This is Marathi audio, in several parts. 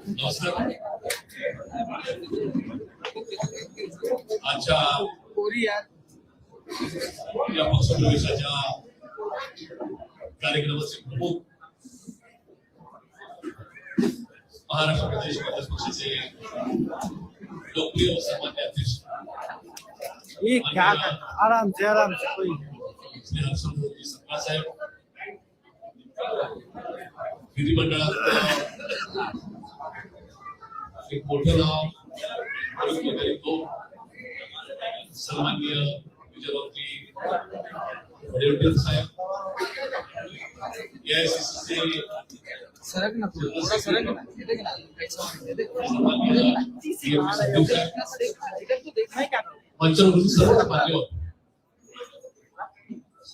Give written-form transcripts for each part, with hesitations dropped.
नमस्कार. आजच्या या पक्षप्रवेशाच्या कार्यक्रमाचे प्रमुख महाराष्ट्र प्रदेश काँग्रेस पक्षाचे लोकप्रिय व सन्मान्य अध्यक्ष आराम से कोई श्री हर्षवर्धनजी सपकाळ साहेब, विधिमंडळात एक मोठं नाव सन्माननीय विजयभाऊजी वडेट्टीवार साहेब, एआयसीसीचे मंचावरती सर्व मान्यवर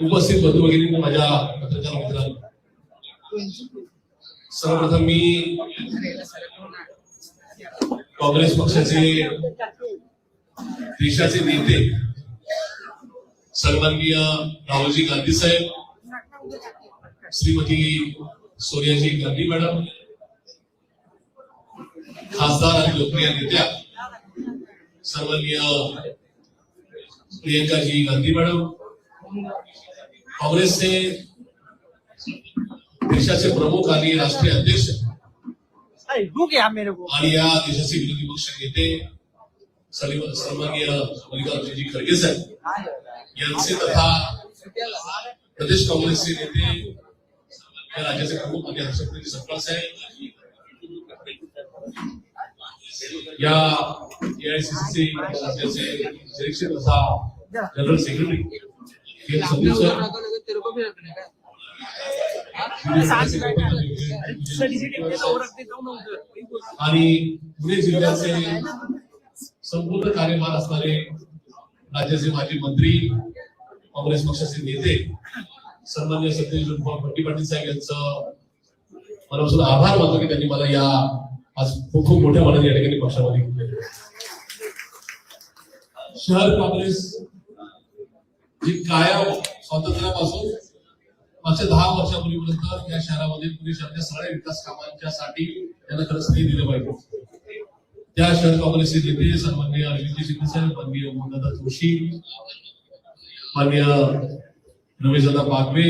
उपस्थित बंधू भगिनी, माझ्या पत्रकार मित्रांनो, सर्वप्रथम मी काँग्रेस पक्षाचे देशाचे नेते सन्माननीय राहुलजी गांधी साहेब, श्रीमती सोनियाजी गांधी मॅडम, खासदार आणि लोकप्रिय नेत्या सन्माननीय प्रियंकाजी गांधी मॅडम, काँग्रेसचे देशाचे प्रमुख आणि राष्ट्रीय अध्यक्ष आणि या देशाचे विरोधी पक्ष नेते सन्माननीय मल्लिकार्जुनजी खरगे साहेब यांचे तथा प्रदेश काँग्रेसचे नेते या राज्याचे प्रमुख आणि हर्षवर्धनजी सपकाळ साहेब, या एआयसीसीचे राज्याचे अध्यक्ष तथा जनरल सेक्रेटरी आणि पुणे जिल्ह्याचे संपूर्ण कार्यभार असणारे राज्याचे माजी मंत्री, काँग्रेस पक्षाचे नेते सन्माननीय सतीश भट्टी पाटील साहेब यांचं मनापासून आभार मानतो की त्यांनी मला या आज खूप मोठ्या मनाने या ठिकाणी पक्षामध्ये घेतले. शहर काँग्रेस जी कायम स्वातंत्र्यापासून मागच्या 10 वर्षापूर्वीपर्यंत या शहरामध्ये पुणे शहराच्या सगळ्या विकास कामांच्यासाठी त्यांना खरंच नाही दिलं पाहिजे. त्या शहर काँग्रेसचे नेते सन्माननीय अरविंदजी शिंदे साहेब, माननीय मोहनदादा जोशी, माननीय रमेशदादा पागवे,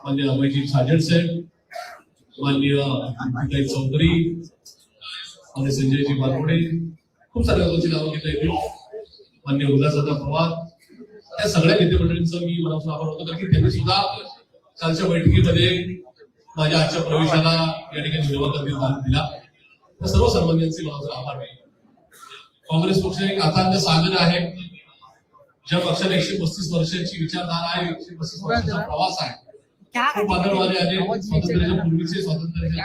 माननीय अभयजी साजड साहेब, माननीय अंकिताई चौधरी, माननीय संजयजी बारकोडे, खूप साऱ्या लोकांची नावं घेता येतील, माननीय उल्हासदादा पवार, त्या सगळ्या नेते मंडळींचं मी मनापासून आभार होतो, कारण की त्यांनी सुद्धा कालच्या बैठकीमध्ये माझ्या आजच्या प्रवेशाला या ठिकाणी विरोधात दिला. त्या सर्व सन्मान्यांचे मला आभार आहे. काँग्रेस पक्ष एक अथांग सागर आहे, ज्या पक्षाला 135 वर्षांची विचारधारा आहे, 135 वर्षांचा प्रवास आहे. खूप वादळवारे आले, स्वातंत्र्याच्या पूर्वीचे स्वातंत्र्याच्या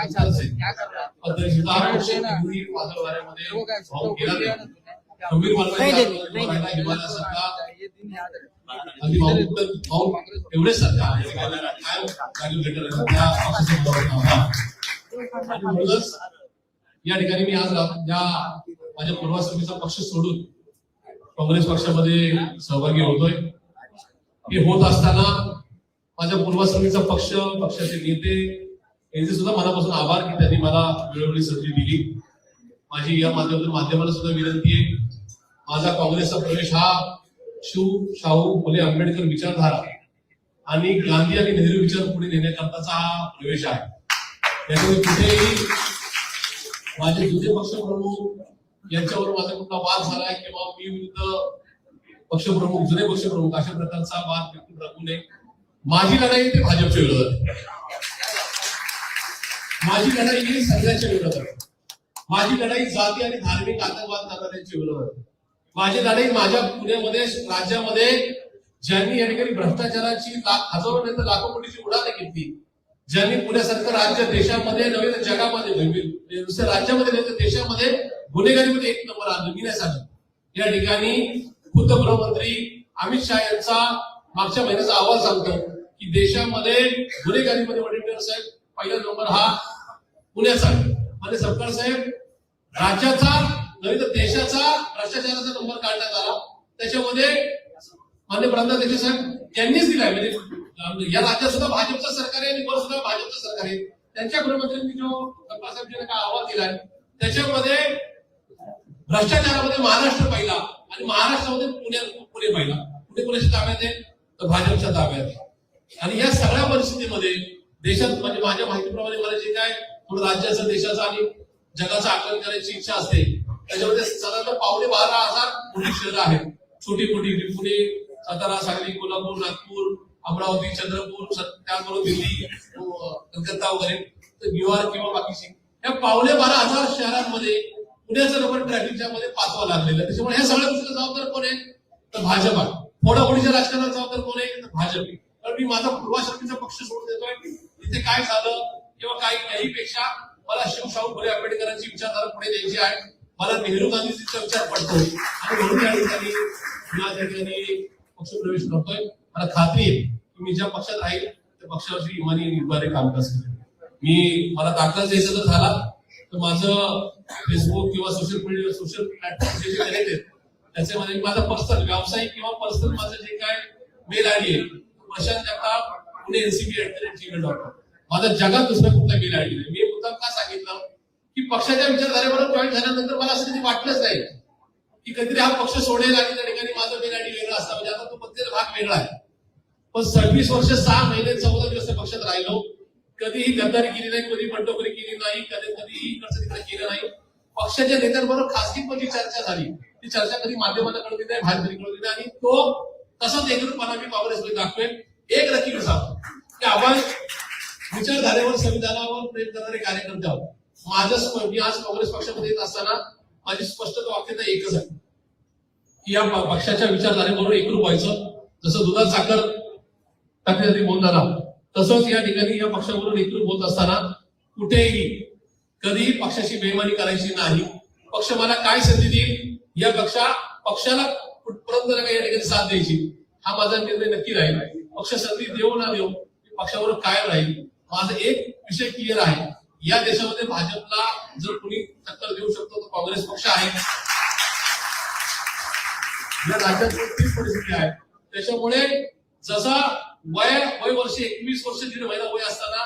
वादळवाऱ्यामध्ये भाऊ गेला नाही. गंभीर हिमालयासारखा अगदी भाऊ एवढेच सारखा या ठिकाणी मी आज या माझ्या पूर्वाश्रमीचा पक्ष सोडून काँग्रेस पक्षामध्ये सहभागी होतोय. हे होत असताना माझ्या पूर्वाश्रमीचा पक्ष, पक्षाचे नेते यांचे सुद्धा मनापासून आभार की त्यांनी मला वेळोवेळी संधी दिली. माझी या माध्यमाला सुद्धा विनंती आहे, माझा काँग्रेसचा प्रवेश हा शाहू फुले आंबेडकर विचारधारा आणि गांधी आणि नेहरू विचार पुढे नेण्याकरताचा हा प्रवेश आहे. त्यामुळे कुठेही माझे जुने पक्षप्रमुख यांच्यावर माझा कुठला वाद झालाय किंवा मी विरुद्ध पक्षप्रमुख, जुने पक्षप्रमुख अशा प्रकारचा वाद व्यक्ती राखू नये. माझी लढाई ते भाजपच्या विरोधात, माझी लढाई ही सगळ्यांच्या विरोधात, माझी लढाई जाती आणि धार्मिक आतंकवाद करणाऱ्यांच्या विरोधात, माझी लढाई माझ्या पुण्यामध्ये राज्यामध्ये ज्यांनी या ठिकाणी भ्रष्टाचाराची हजारो नाही तर लाखो कोटीची उडाणे घेतली, ज्यांनी पुण्यासारखं राज्य देशामध्ये नव्हे तर जगामध्ये, नुसत्या राज्यामध्ये नाही तर देशामध्ये गुन्हेगारीमध्ये 1 नंबर आणलं, मी नाही सांगत. या ठिकाणी खुद्द गृहमंत्री अमित शहा यांचा मागच्या महिन्याचा अहवाल सांगतो की देशामध्ये गुन्हेगारीमध्ये वडेट्टीवार साहेब पहिला नंबर हा पुण्याचा. म्हणजे सपकाळ साहेब, राज्याचा नव्हे तर देशाचा भ्रष्टाचाराचा नंबर काढण्यात आला. त्याच्यामध्ये माननीय प्रधानाध्यक्ष साहेब त्यांनीच दिलाय. म्हणजे या राज्यात सुद्धा भाजपचं सरकार आहे आणि वर सुद्धा भाजपचं सरकार आहे. त्यांच्या गृहमंत्र्यांनी जो बाळासाहेबजींना काय अहवाल दिलाय त्याच्यामध्ये भ्रष्टाचारामध्ये महाराष्ट्र पहिला आणि महाराष्ट्रामध्ये पुणे पहिला. पुणे कोणाच्या ताब्यात आहे तर भाजपच्या ताब्यात आहे. आणि या सगळ्या परिस्थितीमध्ये देशात म्हणजे माझ्या माहितीप्रमाणे मला जे काय थोडं राज्याचं देशाचं आणि जगाचं आकलन करायची इच्छा असते त्याच्यामध्ये साधारण 12,500 मोठी शहरं आहेत. छोटी मोठी पुणे, सातारा, सांगली, कोल्हापूर, नागपूर, अमरावती, चंद्रपूर, त्याचबरोबर दिल्ली, कलकत्ता वगैरे न्यूयॉर्क किंवा बाकीची या 12,500 शहरांमध्ये पुण्याचा नंबर ट्रॅफिकच्या मध्ये 5वा लागलेला. त्याच्यामुळे ह्या सगळ्या गोष्टीला जबाबदार कोण आहे तर भाजप आहे. फोडाफोडीच्या राजकारणाला जबाबदार कोण आहे तर भाजप आहे. कारण मी माझा पूर्वाश्रमीचा पक्ष सोडून देतोय. इथे काय झालं किंवा काही पेक्षा मला शिवशाहू फुले आंबेडकरांची विचारधारा पुढे द्यायची आहे. मला नेहरू गांधीजीचा विचार पडतो आणि म्हणून या ठिकाणी पक्ष प्रवेश करतोय. मला खात्री आहे की मी ज्या पक्षात राहील त्या पक्षावरची इमानी निर्धारे कामकाज करेल. मला दाखला द्यायचा जर झाला तर माझं फेसबुक किंवा सोशल प्लॅटफॉर्म जे कनेक्ट आहेत त्याच्यामध्ये माझा पर्सनल व्यावसायिक किंवा पर्सनल माझं जे काय मेल आयडी आहे प्रशांत जगताप पुणे ncb@gmail.com. माझा जगात दुसरा कुठला मेल आयडी नाही. मी मुद्दाम का सांगितलं की पक्षाच्या विचारधारेबरोबर जॉईन झाल्यानंतर मला असं कधी वाटलंच नाही की कधीतरी हा पक्ष सोडेल आणि त्या ठिकाणी माझा मेल आयडी वेगळा असता. म्हणजे आता तो प्रत्येक भाग वेगळा आहे. पण 26 वर्ष 6 महिने 14 दिवस पक्षात राहिलो. कधीही गद्दारी केली नाही, कधी बंडखोरी केली नाही, कधीही इकडचं तिकडे केलं नाही. पक्षाच्या नेत्यांबरोबर खासगीपणे चर्चा झाली. ती चर्चा कधी माध्यमांना कळवली नाही, बाहेर कधी कळवली नाही. आणि तो तसाच एकरूपपणा मी काँग्रेसमध्ये दाखवेल. एक रकीब सांगतो की आपण विचारधारेवर संविधानावर प्रेम करणारे कार्यकर्ते आहोत. मी आज काँग्रेस पक्षामध्ये येत असताना माझी स्पष्ट वाक्यता एकच आहे की या पक्षाच्या विचारधारेबरोबर एकरूप व्हायचं. जसं दुधात साखर टाकण्यासाठी बोलताना तसंच या ठिकाणी या पक्षाबरोबर एकरूप होत असताना कुठेही कधीही पक्षाची बेईमानी करायची नाही. पक्ष मला काय संधी देईल या पक्षाला कुठपर्यंत या ठिकाणी साथ द्यायची हा माझा निर्णय नक्की राहील. पक्ष संधी देऊ ना देऊ पक्षाबरोबर कायम राहील. माझा एक विषय क्लिअर आहे, या देशामध्ये भाजपला जर कोणी टक्कर देऊ शकतो तर काँग्रेस पक्ष आहे. या राज्यात तीच परिस्थिती आहे. त्याच्यामुळे जसा वय वर्ष 21 वर्ष 1.5 महिना वय असताना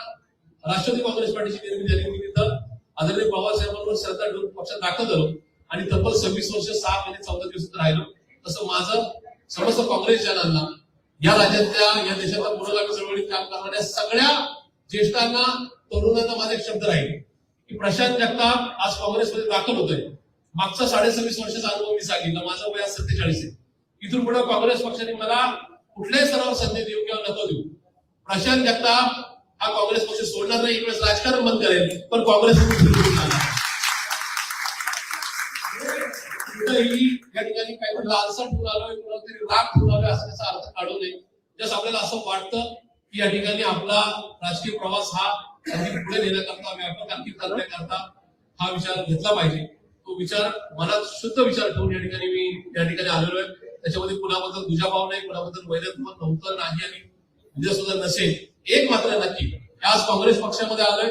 राष्ट्रवादी काँग्रेस पार्टीची निर्मिती झाली. मी तिथं आदरणीय पवार साहेबांवर श्रद्धा ठेवून पक्षात दाखल झालो आणि तब्बल 26 वर्ष 6 महिने 14 दिवस राहिलो. तसं माझं समस्त काँग्रेस जनांना या राज्यातल्या या देशातल्या पुरोगामी चळवळीत काम करणाऱ्या सगळ्या ज्येष्ठांना तरुणांना माझा एक शब्द राहील की प्रशांत जगताप आज काँग्रेसमध्ये दाखल होतोय. मागचा 26.5 वर्षाचा अनुभव मी सांगितलं. माझं वय 47 आहे. इथून पुढे काँग्रेस पक्षाने मला कुठल्याही स्तरावर संधी देऊ किंवा नको देऊ प्रशांत जगताप हा काँग्रेस पक्ष सोडणार नाही. एक वेळेस राजकारण बंद करेल पण काँग्रेस या ठिकाणी काही लालसा ठेवून आलोय, कुणातरी राग ठेवून आलोय असं त्याचा अर्थ काढू नये. जसं आपल्याला असं वाटतं की या ठिकाणी आपला राजकीय प्रवास हा पुढे नेण्याकरता व्यापक आणखी करण्याकरता हा विचार घेतला पाहिजे. तो विचार मनात शुद्ध विचार ठेवून या ठिकाणी मी या ठिकाणी आलेलो आहे. त्याच्यामध्ये कुणाबद्दल दुजाभाव नाही, कुणाबद्दल वैरत्व नव्हतं नाही आणि उद्या सुद्धा नसेल. एक मात्र नक्की आज काँग्रेस पक्षामध्ये आलोय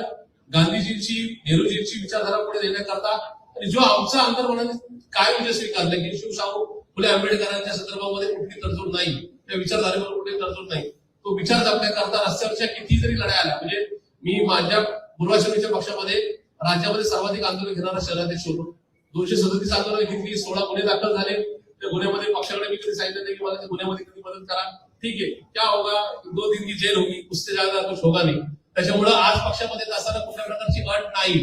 गांधीजींची नेहरूजींची विचारधारा पुढे नेण्याकरता आणि जो आमचा अंतर्मनाने काय विजय स्वीकारले की शिवशाहू फुले आंबेडकरांच्या संदर्भामध्ये कुठली तरतूद नाही, त्या विचारधारेवर कुठली तरतूद नाही. तो विचार जपण्याकरता रस्त्यावरच्या किती जरी लढाई आल्या म्हणजे मी माझ्या पूर्वाश्रमीच्या पक्षामध्ये राज्यामध्ये सर्वाधिक आंदोलन घेणारा शहराध्यक्ष होतो. 237 आंदोलन घेतली, 16 गुन्हे दाखल झाले. त्या गुन्ह्यामध्ये पक्षाकडे मी कधी सांगितलं नाही की मला त्या गुन्ह्यामध्ये कधी मदत करा. ठीक आहे, क्या होगा 2 दिन की जेल होगी, उससे ज्यादा कुछ होगा नाही. त्याच्यामुळे आज पक्षामध्ये असताना कुठल्या प्रकारची अट नाही.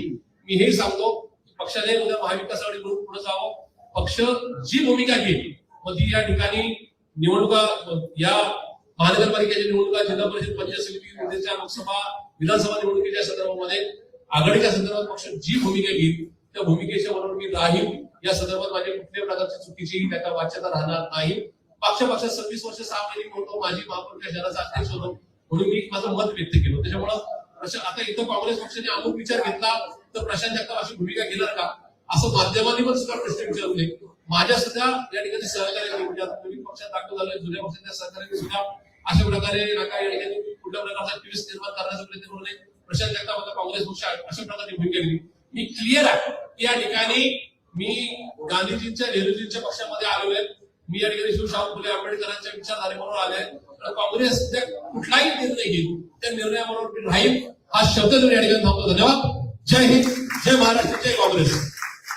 मी हे सांगतो पक्षाने उद्या महाविकास आघाडी म्हणून पुढे जावं. पक्ष जी भूमिका घेईल मग ती या ठिकाणी निवडणुका या महानगरपालिकेच्या निवडणुका, जिल्हा परिषद, पंचायत समिती, लोकसभा, विधानसभा निवडणुकीच्या संदर्भामध्ये आघाडीच्या संदर्भात पक्ष जी भूमिका घेईल त्या भूमिकेच्या बरोबर मी राहील. या संदर्भात माझ्या कुठल्याही प्रकारची चुकीची त्याचा वाच्यता राहणार नाही. पक्षात 26 वर्ष 6 महिने होतो, माझी महापालिका शहराचा अध्यक्ष होतो म्हणून मी माझं मत व्यक्त केलं. त्याच्यामुळं आता इथं काँग्रेस पक्षाने अमुक विचार घेतला तर प्रशांत जगताप अशी भूमिका घेणार का असं माध्यमांनी पण सुद्धा प्रश्न विचारले. माझ्या सुद्धा या ठिकाणी सहकार्याने पक्षात दाखल झालोय. जुन्या पक्षाच्या सहकार्याने सुद्धा अशा प्रकारे नका या ठिकाणी कुठल्या प्रकारचा ट्विस्ट निर्माण करण्याचा प्रयत्न करू नये. प्रशांत जगताप आता काँग्रेस पक्ष अशा प्रकारची भूमिका घेतली. मी क्लिअर आहे की या ठिकाणी मी गांधीजींच्या नेहरूजींच्या पक्षामध्ये आलेलो आहे. मी या ठिकाणी शिवशाहू फुले आंबेडकरांच्या विचारधारेबरोबर आले. काँग्रेस कुठलाही निर्णय घेईल त्या निर्णयाबरोबर मी राहील हा शब्द देऊन या ठिकाणी थांबतो. धन्यवाद. जय हिंद, जय महाराष्ट्र, जय काँग्रेस.